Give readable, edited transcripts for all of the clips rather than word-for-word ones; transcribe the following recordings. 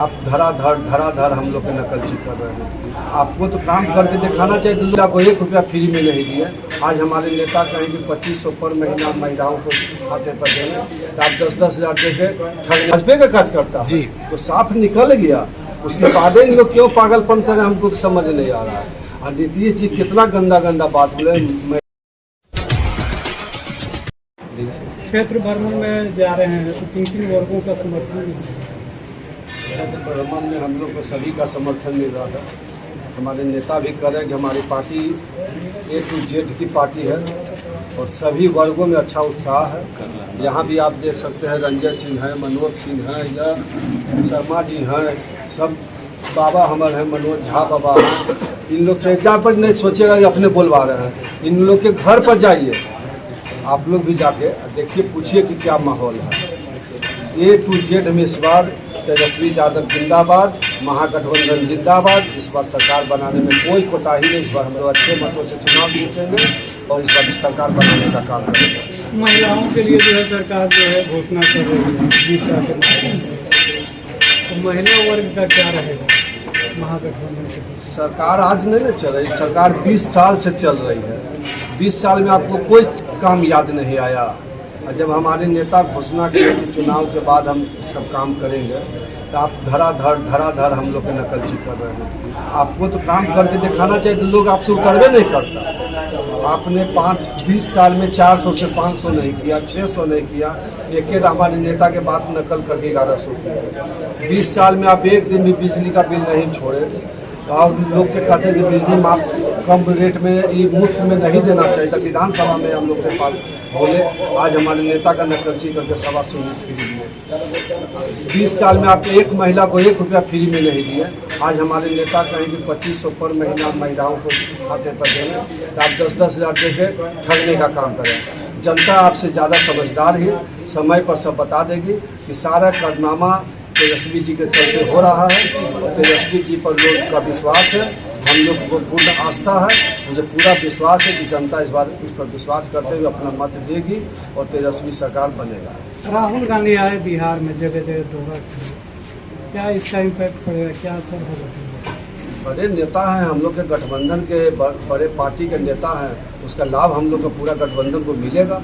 आप धराधर हम लोग के नकलची कर रहे हैं। आपको तो काम करके दिखाना चाहिए। तो लोग आपको 1 रुपया फ्री में नहीं दिए। आज हमारे नेता कहेंगे 2500 पर महीना महिलाओं को खाते पर देंगे, तो आप 10-10 हज़ार देके ठग का काज करता है तो साफ निकल गया। उसके बाद इन लोग क्यों पागलपन कर रहे हैं, हमको समझ नहीं आ रहा है। और नीतीश जी कितना गंदा बात बोले। क्षेत्र भ्रमण में जा रहे हैं तो किन वर्गों का समर्थन? क्षेत्र भ्रमण में हम लोग को सभी का समर्थन मिल रहा है। हमारे नेता भी कह रहे हैं कि हमारी पार्टी A to Z की पार्टी है और सभी वर्गों में अच्छा उत्साह है। यहाँ भी आप देख सकते हैं रंजय सिंह है, मनोज सिंह है या शर्मा जी हैं, सब बाबा हमारे हैं, मनोज झा बाबा हैं। इन लोग से जहाँ पर नहीं सोचेगा ये अपने बोलवा रहे हैं। इन लोग के घर पर जाइए, आप लोग भी जाके देखिए, पूछिए कि क्या माहौल है। A to Z में इस बार तेजस्वी यादव जिंदाबाद, महागठबंधन जिंदाबाद। इस बार सरकार बनाने में कोई कोताही नहीं। इस बार हम लोग अच्छे मतों से चुनाव जीतेंगे और इस बार सरकार बनाने का काम करेंगे। महिलाओं के लिए जो है सरकार जो है घोषणा कर रही है 20 लाख के माध्यम से, तो महिला वर्ग का क्या रहेगा महागठबंधन के? सरकार आज नहीं चल रही, सरकार 20 साल से चल रही है। 20 साल में आपको कोई काम याद नहीं आया। जब हमारे नेता घोषणा किए कि चुनाव के बाद हम सब काम करेंगे, तो आप धराधर हम लोग के नकलची कर रहे हैं। आपको तो काम करके दिखाना चाहिए। तो लोग आपसे उतरवे नहीं करता। आपने 20 साल में 400 से 500 नहीं किया, 600 नहीं किया। एक हमारे नेता के बात नकल करके 1100 किया। 20 साल में आप एक दिन भी बिजली का बिल नहीं छोड़े। और लोग के कहते हैं कि बिजली माफ कम रेट में, ये मुफ्त में नहीं देना चाहिए था। विधानसभा में हम लोग के पास बोले, आज हमारे नेता का नकलची करके 125 यूनिट फ्री दिए। 20 साल में आप एक महिला को 1 रुपया फ्री में नहीं दिए। आज हमारे नेता कहेंगे 2500 पर महीना महिलाओं को खाते पर देंगे, तो आप 10-10 हज़ार देके ठगने का काम करें। जनता आपसे ज़्यादा समझदार है, समय पर सब बता देगी कि सारा कारनामा तेजस्वी जी के चलते हो रहा है। और तेजस्वी जी पर लोग का विश्वास है, हम लोग को पूर्ण आस्था है। मुझे पूरा विश्वास है कि जनता इस बार उस पर विश्वास करते हुए अपना मत देगी और तेजस्वी सरकार बनेगा। राहुल गांधी आए बिहार में, जगह जगह दौरा किया, क्या इसका इम्पैक्ट पड़ेगा, क्या असर होगा? बड़े नेता हैं हम लोग के, गठबंधन के बड़े पार्टी के नेता हैं, उसका लाभ हम लोग का पूरा गठबंधन को मिलेगा।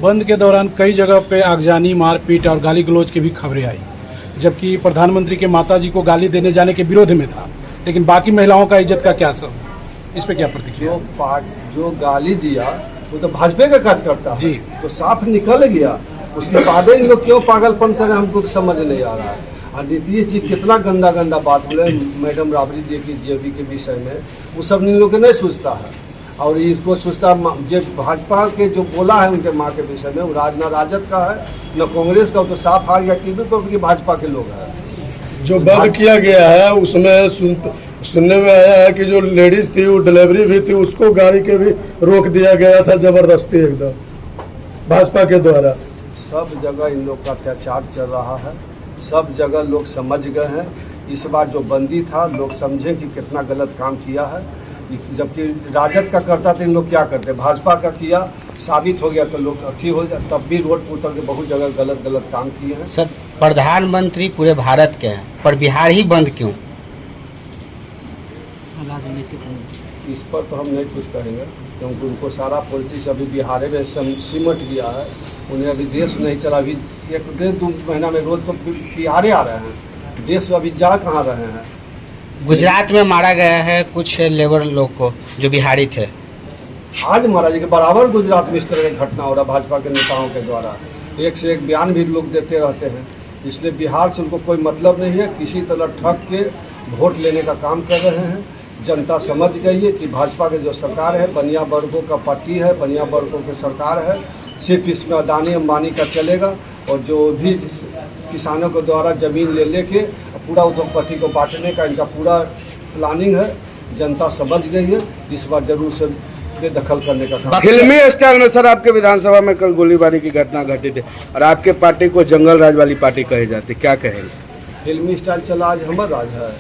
बंद के दौरान कई जगह पे आगजनी, मारपीट और गाली गलौज की भी खबरें आई, जबकि प्रधानमंत्री के माताजी को गाली देने जाने के विरोध में था, लेकिन बाकी महिलाओं का इज्जत का क्या असर, इस पे क्या प्रतिक्रिया? जो गाली दिया वो तो भाजपा का काज करता है जी, तो साफ निकल गया। उसके बाद इन लोग क्यों पागलपन कर रहे हैं, हमको समझ नहीं आ रहा है। और नीतीश जी कितना गंदा बात बोले मैडम राबड़ी दे की जेबी के विषय में, वो सब इन लोग नहीं सोचता है। और इसको सोचता जो भाजपा के जो बोला है उनके माँ के विषय में, वो न राजद का है न कांग्रेस का, तो साफ आ गया टीवी पर कि भाजपा के लोग हैं। जो बंद किया गया है उसमें सुनने में आया है कि जो लेडीज थी वो डिलीवरी भी थी, उसको गाड़ी के भी रोक दिया गया था जबरदस्ती एकदम भाजपा के द्वारा। सब जगह इन लोग का अत्याचार चल रहा है, सब जगह लोग समझ गए हैं। इस बार जो बंदी था लोग समझे कि कितना गलत काम किया है। जबकि राजद का करता तो इन लोग क्या करते, भाजपा का किया, साबित हो गया तो लोग अच्छी हो जाए, तब भी रोड पर उतर के बहुत जगह गलत काम किए हैं। सर, प्रधानमंत्री पूरे भारत के हैं, पर बिहार ही बंद क्यों? इस पर तो हम नहीं कुछ कहेंगे, क्योंकि उनको सारा पॉलिटिक्स अभी बिहार में सिमट गया है। उन्हें अभी देश नहीं चला। अभी 1-2 महीना में रोज तो बिहार आ रहे हैं, देश अभी जा कहाँ रहे हैं। गुजरात में मारा गया है कुछ लेबर लोग को जो बिहारी थे, आज महाराज के बराबर गुजरात में इस तरह की घटना हो रहा भाजपा के नेताओं के द्वारा। एक से एक बयान भी लोग देते रहते हैं। इसलिए बिहार से उनको कोई मतलब नहीं है। किसी तरह ठग के वोट लेने का काम कर रहे हैं। जनता समझ गई है कि भाजपा की जो सरकार है बनिया वर्गों का पार्टी है, बनिया वर्गों की सरकार है। सिर्फ इसमें अदानी अंबानी का चलेगा और जो भी किसानों के द्वारा ज़मीन लेके पूरा उद्योगपति को बांटने का इनका पूरा प्लानिंग है। जनता समझ गई है। इस बार जरूर से बेदखल करने का काम। फिल्मी स्टाइल में सर आपके विधानसभा में कल गोलीबारी की घटना घटित है और आपके पार्टी को जंगल राज वाली पार्टी कही जाती है, क्या कहेंगे? फिल्मी स्टाइल चला, आज हमारा राज है।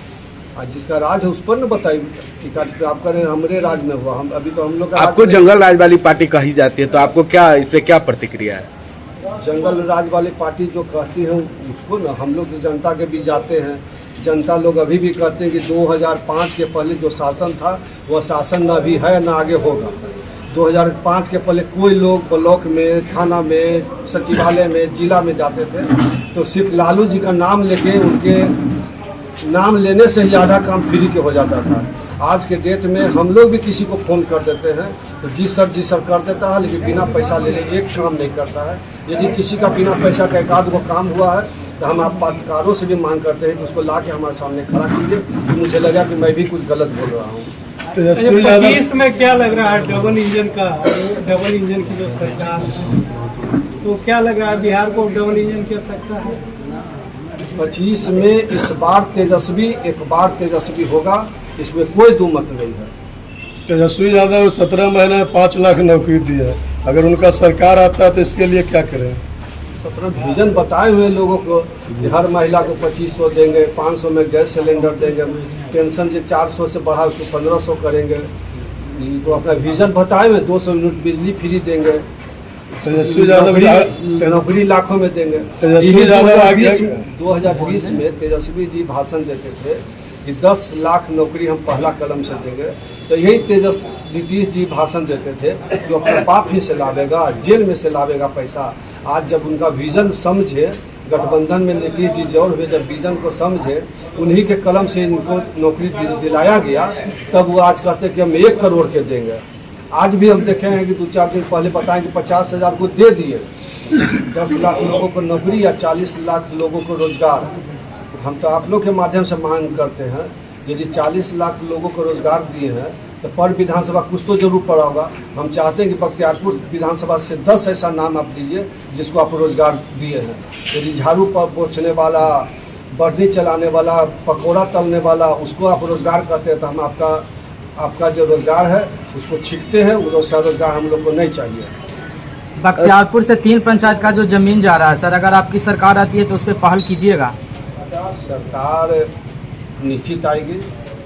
आज जिसका राज है उस पर न बताइए टिकट आप करें, हमारे राज में हुआ। हम अभी तो हम लोग आपको जंगल राज वाली पार्टी कही जाती है, तो आपको क्या इस पे क्या प्रतिक्रिया है? जंगल राज वाली पार्टी जो कहती है उसको ना हम लोग जनता के बीच जाते हैं। जनता लोग अभी भी कहते हैं कि 2005 के पहले जो शासन था वह शासन ना अभी है ना आगे होगा। 2005 के पहले कोई लोग ब्लॉक में, थाना में, सचिवालय में, जिला में जाते थे तो सिर्फ लालू जी का नाम लेके उनके नाम लेने से ही आधा काम फ्री के हो जाता था। आज के डेट में हम लोग भी किसी को फ़ोन कर देते हैं तो जी सर कर देता है, लेकिन बिना पैसा ले एक काम नहीं करता है। यदि किसी का बिना पैसा का एक आध वो काम हुआ है तो हम आप पत्रकारों से भी मांग करते हैं कि उसको ला के हमारे सामने खड़ा कीजिए। तो मुझे लगा कि मैं भी कुछ गलत बोल रहा हूँ। तेजस्वी यादव 25 में क्या लग रहा है डबल इंजन की जो सरकार है, तो क्या लग रहा है बिहार को डबल इंजन की आवश्यकता है? 25 में इस बार तेजस्वी एक बार तेजस्वी होगा, इसमें कोई दो मत नहीं है। तेजस्वी यादव 17 महीने में 5 लाख नौकरी दी है। अगर उनका सरकार आता है तो इसके लिए क्या करें? अपना विजन बताए हुए लोगों को कि हर महिला को 2500 देंगे, 500 में गैस सिलेंडर देंगे, पेंशन जो 400 से बढ़ा उसको 1500 करेंगे। तो अपना विजन बताए हुए 200 यूनिट बिजली फ्री देंगे, तेजस्वी यादव नौकरी लाखों में देंगे। तेजस्वी यादव 2020 में तेजस्वी जी भाषण देते थे कि 10 लाख नौकरी हम पहला कदम से देंगे। तो यही नीतीश जी भाषण देते थे कि अपना बाप ही से लावेगा, जेल में से लावेगा पैसा। आज जब उनका विजन समझे, गठबंधन में नीतीश जी जोड़ हुए, जब विजन को समझे, उन्हीं के कलम से इनको नौकरी दिलाया गया, तब वो आज कहते हैं कि हम 1 करोड़ के देंगे। आज भी हम देखे हैं कि 2-4 दिन पहले बताएं कि 50,000 को दे दिए, 10 लाख लोगों को नौकरी या 40 लाख लोगों को रोजगार। हम तो आप लोग के माध्यम से मांग करते हैं, यदि 40 लाख लोगों को रोजगार दिए हैं तो पर विधानसभा कुछ तो जरूर पड़ा होगा। हम चाहते हैं कि बख्तियारपुर विधानसभा से 10 ऐसा नाम आप दीजिए जिसको आप रोजगार दिए हैं। यदि झाड़ू पर पोंछने वाला, बढ़नी चलाने वाला, पकौड़ा तलने वाला, उसको आप रोजगार कहते हैं तो हम आपका जो रोजगार है उसको छींकते हैं। वो रोजगार हम लोग को नहीं चाहिए। बख्तियारपुर से 3 पंचायत का जो जमीन जा रहा है सर, अगर आपकी सरकार आती है तो उस पर पहल कीजिएगा? सरकार निश्चित आएगी,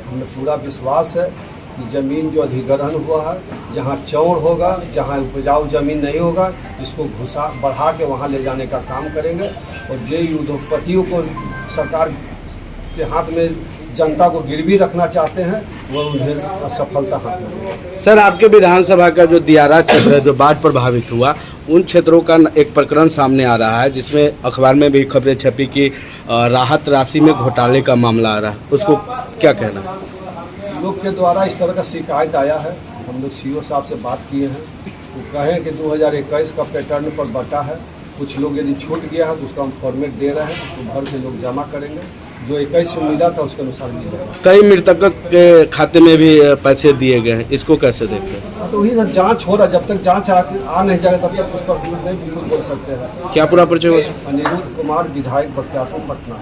हमें पूरा विश्वास है कि ज़मीन जो अधिग्रहण हुआ है, जहाँ चौड़ होगा, जहाँ उपजाऊ ज़मीन नहीं होगा, इसको घुसा बढ़ा के वहाँ ले जाने का काम करेंगे। और जो उद्योगपतियों को सरकार के हाथ में जनता को गिरवी रखना चाहते हैं वो उन्हें सफलता हाथ में। सर, आपके विधानसभा का जो दियारा क्षेत्र है जो बाढ़ प्रभावित हुआ, उन क्षेत्रों का एक प्रकरण सामने आ रहा है जिसमें अखबार में भी खबरें छपी कि राहत राशि में घोटाले का मामला आ रहा है, उसको क्या कहना? लोग के द्वारा इस तरह का शिकायत आया है। हम लोग सीओ साहब से बात किए हैं, वो कहें कि 2021 का पैटर्न पर बटा है। कुछ लोग यदि छूट गया है तो उसका हम फॉर्मेट दे रहे हैं, उसको भर के लोग जमा करेंगे। जो 21 में मिला था उसके अनुसार मिलेगा। कई मृतकों के खाते में भी पैसे दिए गए हैं, इसको कैसे देखते हैं? तो वही जांच हो रहा है, जब तक जांच आ नहीं जाएगा तब तक उस पर नहीं बिल्कुल बोल सकते हैं। क्या पूरा परिचय? अनिरुद्ध कुमार, विधायक बख्तियारपुर पटना।